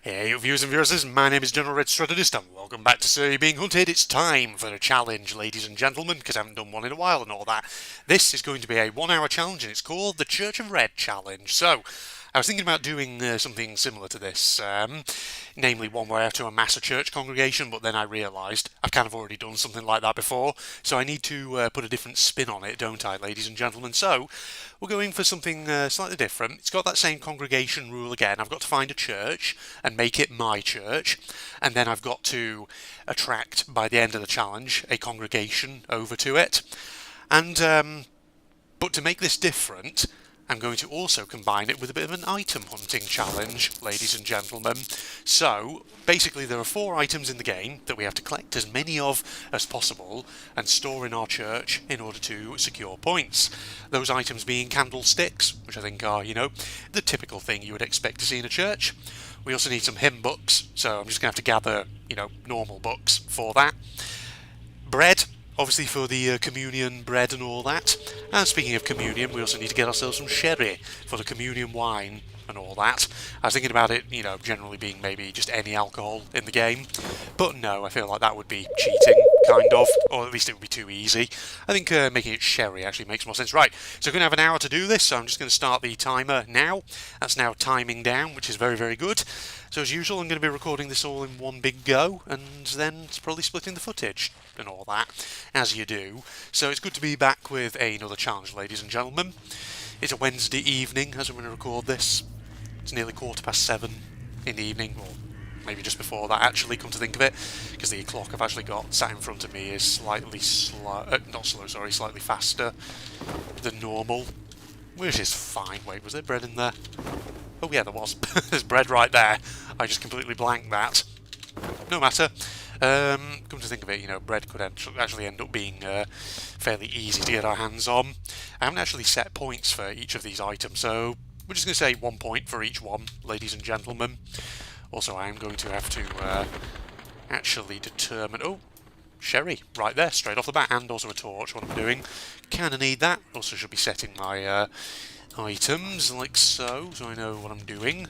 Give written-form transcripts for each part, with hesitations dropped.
Hey viewers and viewers, my name is General Red Strategist and welcome back to Sir Being Hunted. It's time for a challenge, ladies and gentlemen, because I haven't done one in a while and all that. This is going to be a 1 hour challenge and it's called the Church of Red Challenge. So, I was thinking about doing something similar to this, namely one where I have to amass a church congregation, but then I realised I've kind of already done something like that before, so I need to put a different spin on it, don't I, ladies and gentlemen? So, we're going for something slightly different. It's got that same congregation rule again. I've got to find a church and make it my church, and then I've got to attract, by the end of the challenge, a congregation over to it. And, but to make this different, I'm going to also combine it with a bit of an item hunting challenge, ladies and gentlemen. So, basically there are 4 items in the game that we have to collect as many of as possible and store in our church in order to secure points. Those items being candlesticks, which I think are, the typical thing you would expect to see in a church. We also need some hymn books, so I'm just going to have to gather, normal books for that. Bread, obviously for the communion bread and all that. And speaking of communion, we also need to get ourselves some sherry for the communion wine and all that. I was thinking about it, generally being maybe just any alcohol in the game. But no, I feel like that would be cheating, kind of. Or at least it would be too easy. I think making it sherry actually makes more sense. Right, so we're going to have an hour to do this, so I'm just going to start the timer now. That's now timing down, which is very, very good. So as usual, I'm going to be recording this all in one big go, and then probably splitting the footage and all that, as you do. So it's good to be back with another challenge, ladies and gentlemen. It's a Wednesday evening as I'm going to record this. It's nearly 7:15 in the evening, or maybe just before that actually, come to think of it, because the clock I've actually got sat in front of me is slightly slightly faster than normal, which is fine. Wait, was there bread in there? Oh yeah, there was. There's bread right there. I just completely blanked that. No matter. Come to think of it, bread could actually end up being fairly easy to get our hands on. I haven't actually set points for each of these items, so we're just going to say 1 point for each one, ladies and gentlemen. Also, I am going to have to actually determine... Oh, sherry, right there, straight off the bat, and also a torch, what I'm doing. Kind of need that. Also should be setting my items, like so I know what I'm doing.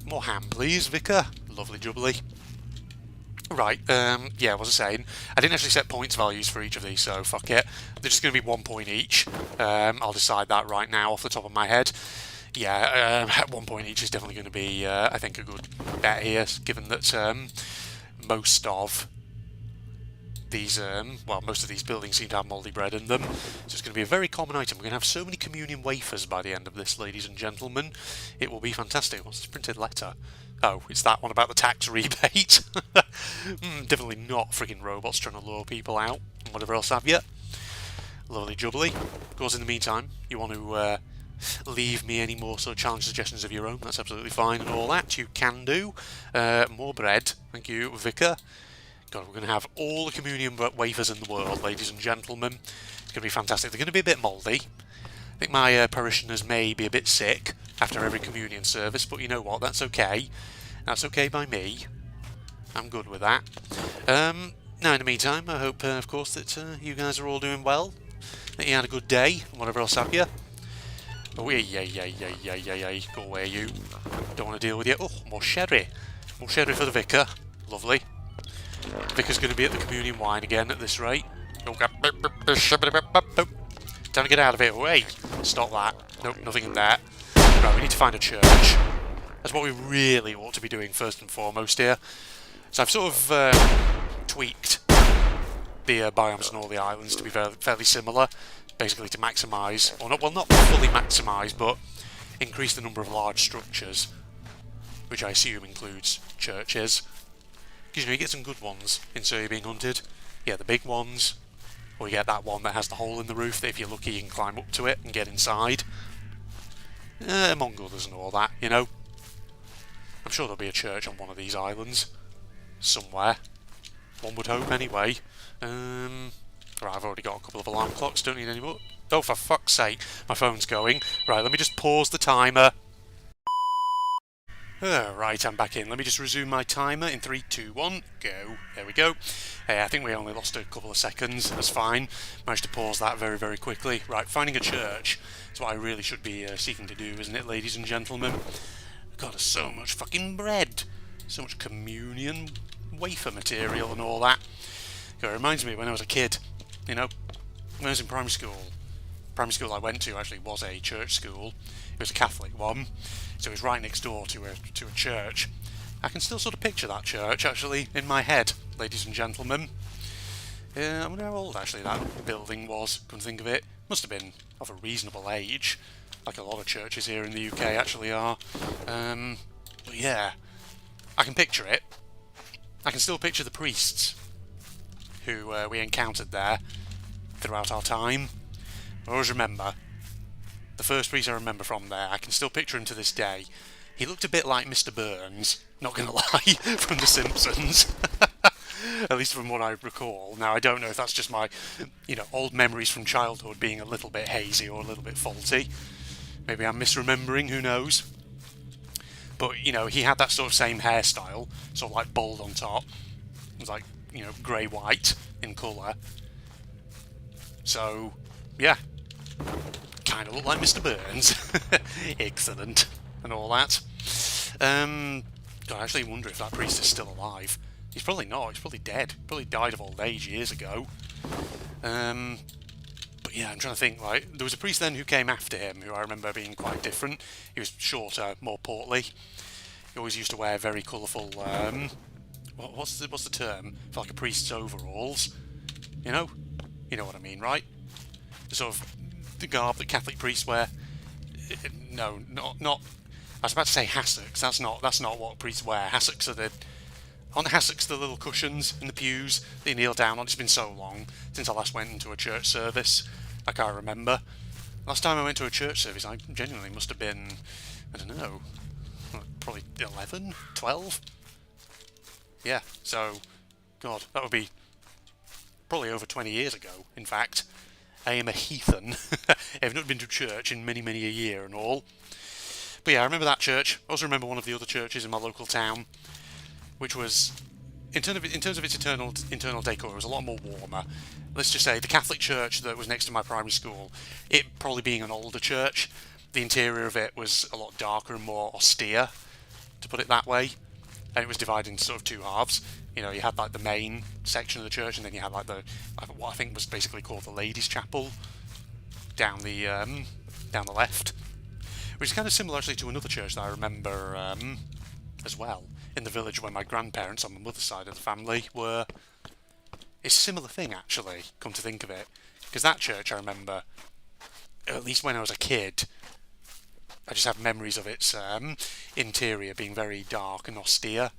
More ham, please, Vicar. Lovely jubbly. Right, yeah, what was I saying? I didn't actually set points values for each of these, so fuck it. They're just going to be 1 point each. I'll decide that right now off the top of my head. Yeah, 1 point each is definitely going to be, I think, a good bet here, given that most of these, most of these buildings seem to have mouldy bread in them. So it's going to be a very common item. We're going to have so many communion wafers by the end of this, ladies and gentlemen. It will be fantastic. What's this printed letter? Oh, it's that one about the tax rebate. Definitely not frigging robots trying to lure people out and whatever else have you. Lovely jubbly. Of course, in the meantime, you want to leave me any more sort of challenge suggestions of your own, that's absolutely fine and all that. You can do. More bread. Thank you, Vicar. God, we're going to have all the communion wafers in the world, ladies and gentlemen. It's going to be fantastic. They're going to be a bit mouldy. I think my parishioners may be a bit sick after every communion service, but you know what, that's okay. That's okay by me. I'm good with that. Now, in the meantime, I hope, of course, that you guys are all doing well, that you had a good day, and whatever else have you. Oh, yeah. Go away, you. Don't want to deal with you. Oh, more sherry. More sherry for the Vicar. Lovely. Vicar's going to be at the communion wine again at this rate. Time to get out of here. Wait, stop that. Nope, nothing in there. Right, we need to find a church. That's what we really ought to be doing first and foremost here. So I've sort of tweaked the biomes in all the islands to be fairly similar, basically to maximise, or not, well, not fully maximise, but increase the number of large structures, which I assume includes churches. Because you get some good ones in So You're Being Hunted. Yeah, the big ones. Or you get that one that has the hole in the roof that if you're lucky you can climb up to it and get inside. Among others and all that, I'm sure there'll be a church on one of these islands. Somewhere. One would hope anyway. Right, I've already got a couple of alarm clocks, don't need any more. Oh, for fuck's sake, my phone's going. Right, let me just pause the timer. Right, I'm back in. Let me just resume my timer in 3, 2, 1, go. There we go. I think we only lost a couple of seconds. That's fine. Managed to pause that very, very quickly. Right, finding a church is what I really should be seeking to do, isn't it, ladies and gentlemen? God, there's so much fucking bread. So much communion wafer material and all that. God, it reminds me when I was a kid, you know, when I was in primary school I went to actually was a church school. It was a Catholic one, so it was right next door to a church. I can still sort of picture that church actually in my head, ladies and gentlemen. I wonder how old actually that building was, come to think of it. Must have been of a reasonable age, like a lot of churches here in the UK actually are. But yeah, I can picture it. I can still picture the priests who we encountered there throughout our time. I always remember the first priest I remember from there. I can still picture him to this day. He looked a bit like Mr. Burns, not gonna lie, from The Simpsons. At least from what I recall. Now, I don't know if that's just my, old memories from childhood being a little bit hazy or a little bit faulty. Maybe I'm misremembering, who knows? But, he had that sort of same hairstyle, sort of like bald on top. It was like, grey-white in colour. So, yeah. Kind of looked like Mr. Burns. Excellent. And all that. God, I actually wonder if that priest is still alive. He's probably not. He's probably dead. Probably died of old age years ago. But yeah, I'm trying to think. Like, there was a priest then who came after him, who I remember being quite different. He was shorter, more portly. He always used to wear very colourful. What's the term for like a priest's overalls? You know what I mean, right? The sort of the garb that Catholic priests wear. No, not. I was about to say hassocks. That's not what priests wear. Hassocks are aren't hassocks the little cushions in the pews that you kneel down on? It's been so long since I last went into a church service. I can't remember. Last time I went to a church service, I genuinely must have been, I don't know, probably 11, 12? Yeah, so, God, that would be probably over 20 years ago, in fact. I am a heathen. I've not been to church in many, many a year and all. But yeah, I remember that church. I also remember one of the other churches in my local town, which was, in terms of its internal decor, it was a lot more warmer. Let's just say the Catholic church that was next to my primary school, it probably being an older church, the interior of it was a lot darker and more austere, to put it that way. And it was divided into sort of two halves. You had like the main section of the church, and then you had like what I think was basically called the ladies' chapel down the left, which is kind of similar actually to another church that I remember as well in the village where my grandparents on my mother's side of the family were. It's a similar thing actually, come to think of it, because that church I remember, at least when I was a kid, I just have memories of its interior being very dark and austere.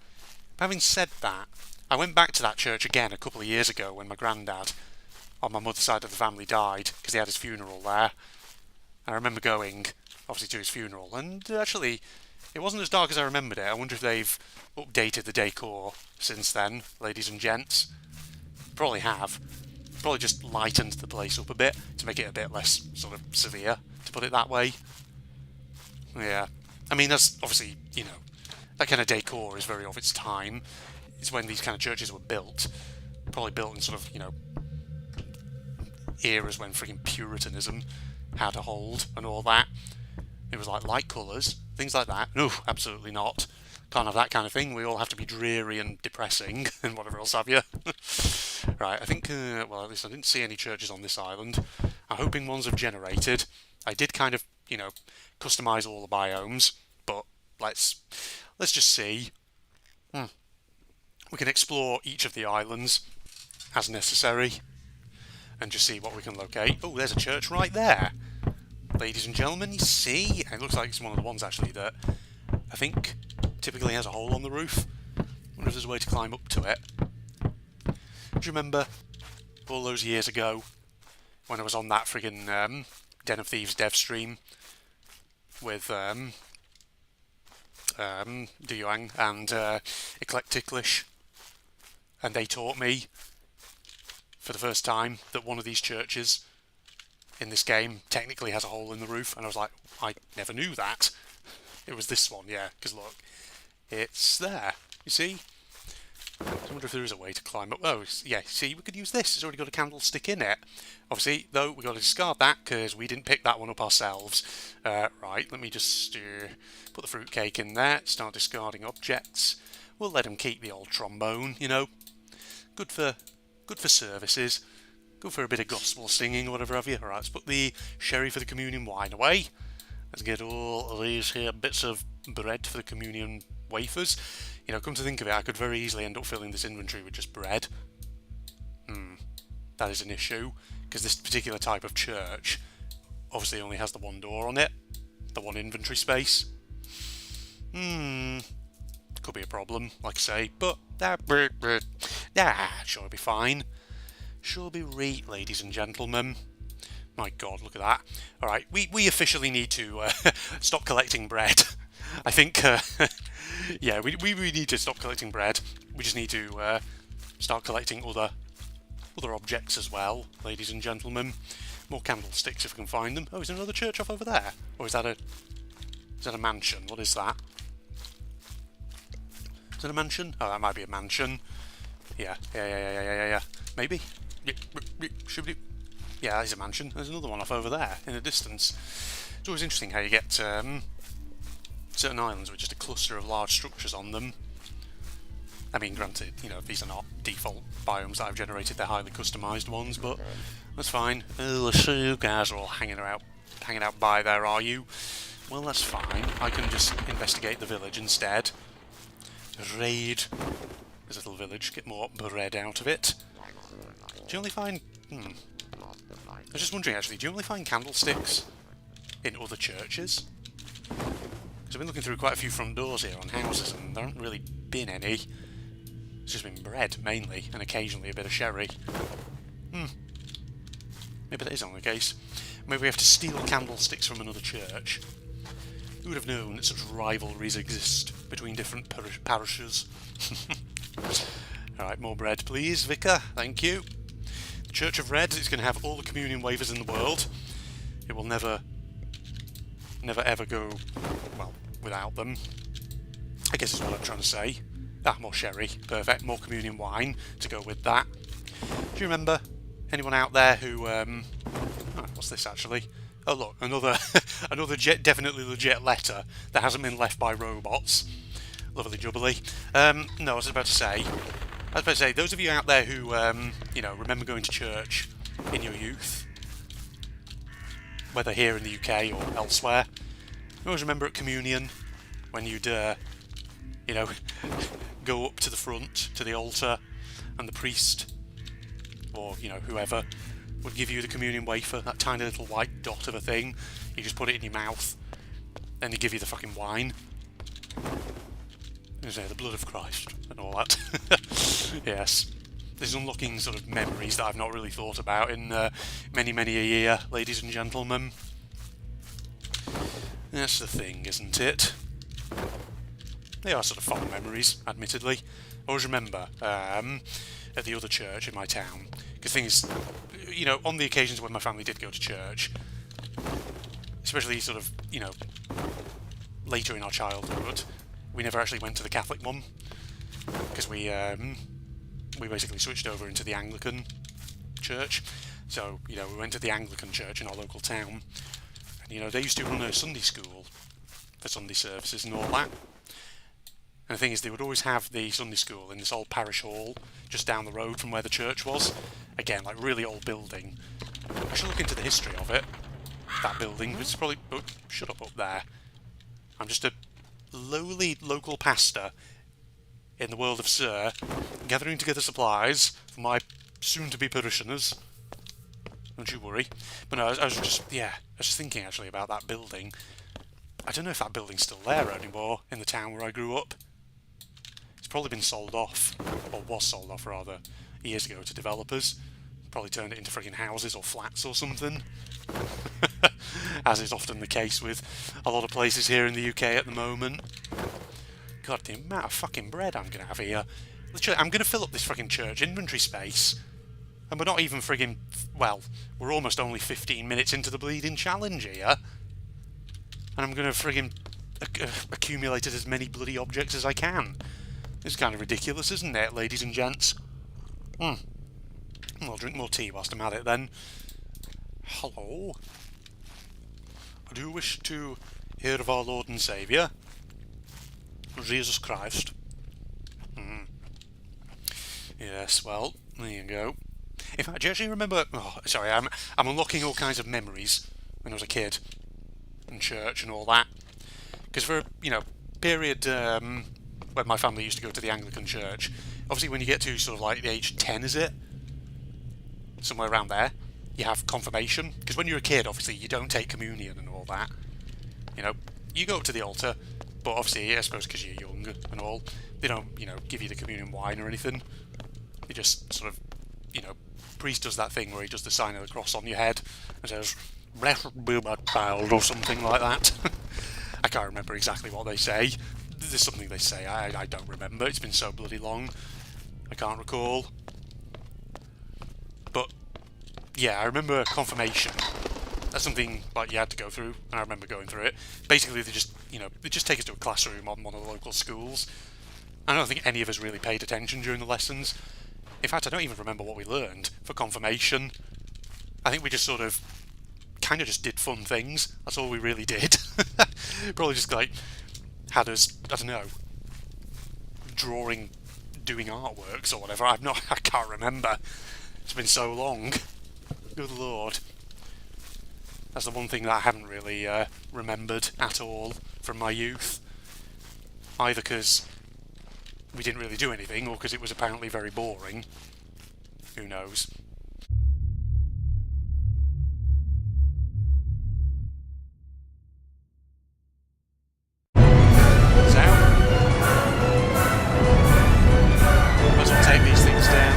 But having said that, I went back to that church again a couple of years ago when my granddad on my mother's side of the family died, because he had his funeral there. I remember going, obviously, to his funeral, and actually, it wasn't as dark as I remembered it. I wonder if they've updated the decor since then, ladies and gents. Probably have. Probably just lightened the place up a bit to make it a bit less sort of severe, to put it that way. Yeah. I mean, that's obviously, that kind of decor is very of its time. It's when these kind of churches were built. Probably built in sort of, eras when freaking Puritanism had a hold and all that. It was like light colours, things like that. No, absolutely not. Can't have that kind of thing. We all have to be dreary and depressing and whatever else have you. Right, I think, at least I didn't see any churches on this island. I'm hoping ones have generated. I did kind of, customise all the biomes, but let's just see. We can explore each of the islands as necessary and just see what we can locate. Oh, there's a church right there. Ladies and gentlemen, you see? It looks like it's one of the ones actually that I think typically has a hole on the roof. I wonder if there's a way to climb up to it. Do you remember all those years ago when I was on that friggin' Den of Thieves dev stream with Duyang and Eclecticlish, and they taught me for the first time that one of these churches in this game technically has a hole in the roof, and I was like, I never knew that. It was this one, yeah, because look, it's there, you see? So wonder if there is a way to climb up. Oh, yeah, see, we could use this. It's already got a candlestick in it. Obviously, though, we've got to discard that because we didn't pick that one up ourselves. Right, let me just put the fruitcake in there, start discarding objects. We'll let him keep the old trombone, you know. Good for services. Good for a bit of gospel singing or whatever have you. Alright, let's put the sherry for the communion wine away. Let's get all of these here bits of bread for the communion wafers. You know, come to think of it, I could very easily end up filling this inventory with just bread. That is an issue, because this particular type of church obviously only has the one door on it, the one inventory space. Could be a problem, like I say, but sure be fine. Sure be right, ladies and gentlemen. My God, look at that. Alright, we officially need to stop collecting bread. I think, yeah, we need to stop collecting bread. We just need to start collecting other objects as well, ladies and gentlemen. More candlesticks if we can find them. Oh, is there another church off over there? Or is that a mansion? What is that? Is that a mansion? Oh, that might be a mansion. Yeah. Maybe? Should be. Yeah, that is a mansion. There's another one off over there in the distance. It's always interesting how you get certain islands with just a cluster of large structures on them. I mean, granted, you know, these are not default biomes that I've generated, they're highly customised ones, but that's fine. Oh, I see you guys are all hanging out by there, are you? Well, that's fine. I can just investigate the village instead. Raid this little village, get more bread out of it. Do you only find... I was just wondering, actually, do you only find candlesticks in other churches? Because I've been looking through quite a few front doors here on houses, and there haven't really been any. It's just been bread, mainly, and occasionally a bit of sherry. Maybe that is only the case. Maybe we have to steal candlesticks from another church. Who would have known that such rivalries exist between different parishes? Alright, more bread, please, Vicar. Thank you. The Church of Red is going to have all the communion wafers in the world. It will never ever go, well, without them. I guess is what I'm trying to say. Ah, more sherry. Perfect. More communion wine to go with that. Do you remember anyone out there who... what's this, actually? Oh, look, another definitely legit letter that hasn't been left by robots. Lovely jubbly. No, I was about to say, those of you out there who, you know, remember going to church in your youth, whether here in the UK or elsewhere, you always remember at communion when you'd, you know, go up to the front, to the altar, and the priest, or, you know, whoever, would give you the communion wafer, that tiny little white dot of a thing. You just put it in your mouth, then they give you the fucking wine. And say, the blood of Christ, and all that. Yes. This is unlocking sort of memories that I've not really thought about in many a year, ladies and gentlemen. That's the thing, isn't it? They are sort of fond memories, admittedly. I always remember at the other church in my town, because things, you know, on the occasions when my family did go to church, especially sort of, you know, later in our childhood, we never actually went to the Catholic one, because we basically switched over into the Anglican church. So, you know, we went to the Anglican church in our local town, and, you know, they used to run a Sunday school for Sunday services and all that. And the thing is, they would always have the Sunday school in this old parish hall just down the road from where the church was. Again, like, really old building. I should look into the history of it. That building was probably... Oh, shut up there. I'm just a lowly local pastor in the world of Sir, gathering together supplies for my soon-to-be parishioners. Don't you worry. But no, I was just thinking actually about that building. I don't know if that building's still there anymore in the town where I grew up. It's probably been sold off, or was sold off rather, years ago to developers. Probably turned it into frigging houses or flats or something. As is often the case with a lot of places here in the UK at the moment. God, the amount of fucking bread I'm going to have here. Literally, I'm going to fill up this fucking church inventory space. And we're not even frigging... Well, we're almost only 15 minutes into the bleeding challenge here. And I'm going to frigging accumulate as many bloody objects as I can. It's kind of ridiculous, isn't it, ladies and gents? I'll drink more tea whilst I'm at it then. Hello? I do wish to hear of our Lord and Saviour, Jesus Christ. Yes, well, there you go. In fact, do you actually remember... Oh, sorry, I'm unlocking all kinds of memories when I was a kid. In church and all that. Because for, period when my family used to go to the Anglican church, obviously when you get to sort of like the age of 10, is it? Somewhere around there, you have confirmation. Because when you're a kid, obviously, you don't take communion and all that. You go up to the altar, but obviously, I suppose because you're young and all, they don't, give you the communion wine or anything. They just sort of, priest does that thing where he does the sign of the cross on your head and says, "Blessed be my child," or something like that. I can't remember exactly what they say. There's something they say, I don't remember. It's been so bloody long. I can't recall. But, yeah, I remember confirmation. That's something like you had to go through, and I remember going through it. Basically, they just take us to a classroom on one of the local schools. I don't think any of us really paid attention during the lessons. In fact, I don't even remember what we learned for confirmation. I think we just sort of kind of just did fun things. That's all we really did. Probably just like had us, I don't know, doing artworks or whatever. I can't remember. It's been so long. Good Lord. That's the one thing that I haven't really remembered at all from my youth. Either because we didn't really do anything, or because it was apparently very boring. Who knows? So, might as well take these things down.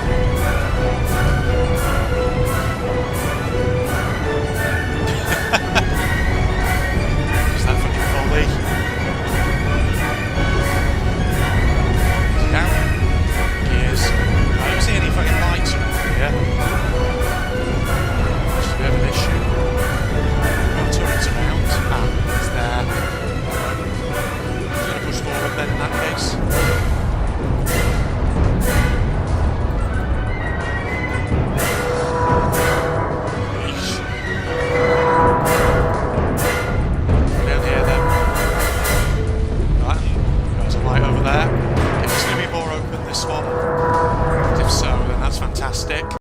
Is that fucking folly? I don't see any fucking lights around here. Just a bit of an issue. No turrets around. It's there. I'm just going to push forward then in that case.